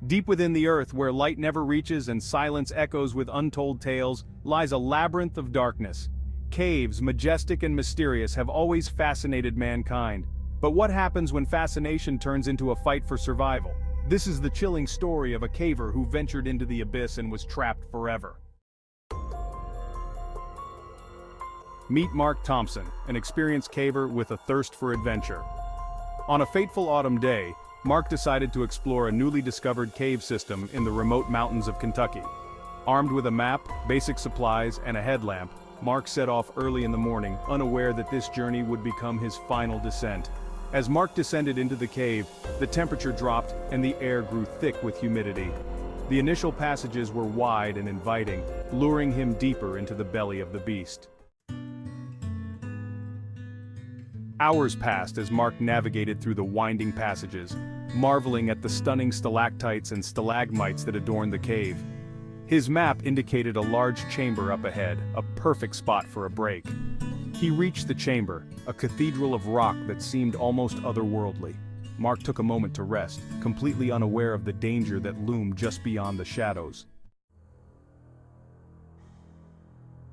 Deep within the earth, where light never reaches and silence echoes with untold tales, lies a labyrinth of darkness. Caves, majestic and mysterious, have always fascinated mankind. But what happens when fascination turns into a fight for survival? This is the chilling story of a caver who ventured into the abyss and was trapped forever. Meet Mark Thompson, an experienced caver with a thirst for adventure. On a fateful autumn day, Mark decided to explore a newly discovered cave system in the remote mountains of Kentucky. Armed with a map, basic supplies, and a headlamp, Mark set off early in the morning, unaware that this journey would become his final descent. As Mark descended into the cave, the temperature dropped and the air grew thick with humidity. The initial passages were wide and inviting, luring him deeper into the belly of the beast. Hours passed as Mark navigated through the winding passages, marveling at the stunning stalactites and stalagmites that adorned the cave. His map indicated a large chamber up ahead, a perfect spot for a break. He reached the chamber, a cathedral of rock that seemed almost otherworldly. Mark took a moment to rest, completely unaware of the danger that loomed just beyond the shadows.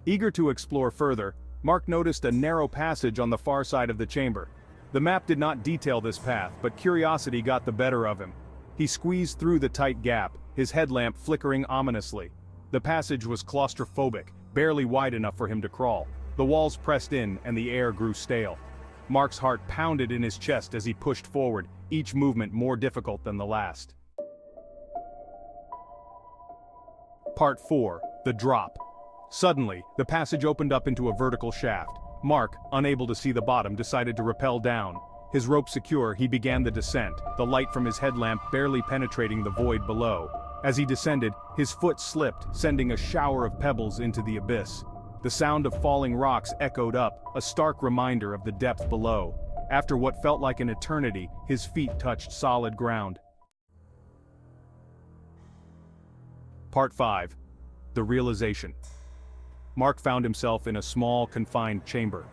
Eager to explore further, Mark noticed a narrow passage on the far side of the chamber. The map did not detail this path, but curiosity got the better of him. He squeezed through the tight gap, his headlamp flickering ominously. The passage was claustrophobic, barely wide enough for him to crawl. The walls pressed in and the air grew stale. Mark's heart pounded in his chest as he pushed forward, each movement more difficult than the last. Part 4. The Drop. Suddenly, the passage opened up into a vertical shaft. Mark, unable to see the bottom, decided to rappel down. His rope secure, he began the descent, the light from his headlamp barely penetrating the void below. As he descended, his foot slipped, sending a shower of pebbles into the abyss. The sound of falling rocks echoed up, a stark reminder of the depth below. After what felt like an eternity, his feet touched solid ground. Part 5. The Realization. Mark found himself in a small, confined chamber.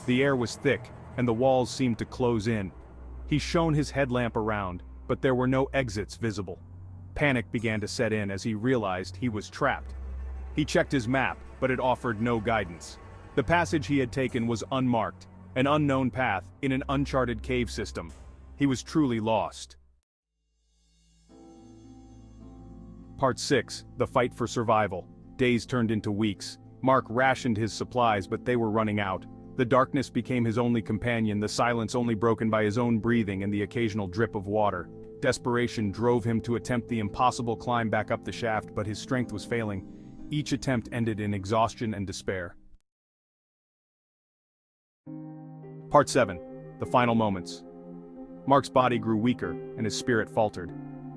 The air was thick, and the walls seemed to close in. He shone his headlamp around, but there were no exits visible. Panic began to set in as he realized he was trapped. He checked his map, but it offered no guidance. The passage he had taken was unmarked, an unknown path in an uncharted cave system. He was truly lost. Part 6. The Fight for Survival. Days turned into weeks. Mark rationed his supplies, but they were running out. The darkness became his only companion, the silence only broken by his own breathing and the occasional drip of water. Desperation drove him to attempt the impossible climb back up the shaft, but his strength was failing. Each attempt ended in exhaustion and despair. Part 7. The Final Moments. Mark's body grew weaker, and his spirit faltered.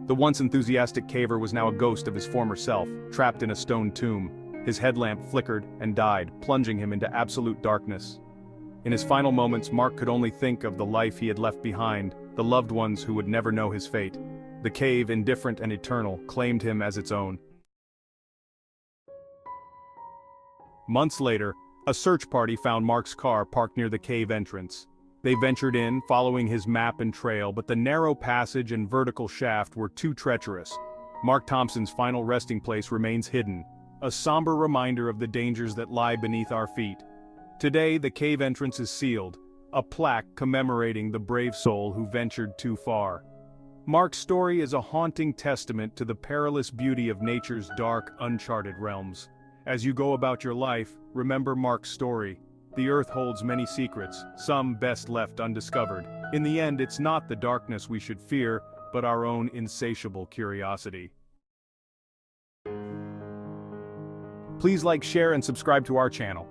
The once enthusiastic caver was now a ghost of his former self, trapped in a stone tomb. His headlamp flickered and died, plunging him into absolute darkness. In his final moments, Mark could only think of the life he had left behind, the loved ones who would never know his fate. The cave, indifferent and eternal, claimed him as its own. Months later, a search party found Mark's car parked near the cave entrance. They ventured in, following his map and trail, but the narrow passage and vertical shaft were too treacherous. Mark Thompson's final resting place remains hidden, a somber reminder of the dangers that lie beneath our feet. Today, the cave entrance is sealed, a plaque commemorating the brave soul who ventured too far. Mark's story is a haunting testament to the perilous beauty of nature's dark, uncharted realms. As you go about your life, remember Mark's story. The earth holds many secrets, some best left undiscovered. In the end, it's not the darkness we should fear, but our own insatiable curiosity. Please like, share, and subscribe to our channel.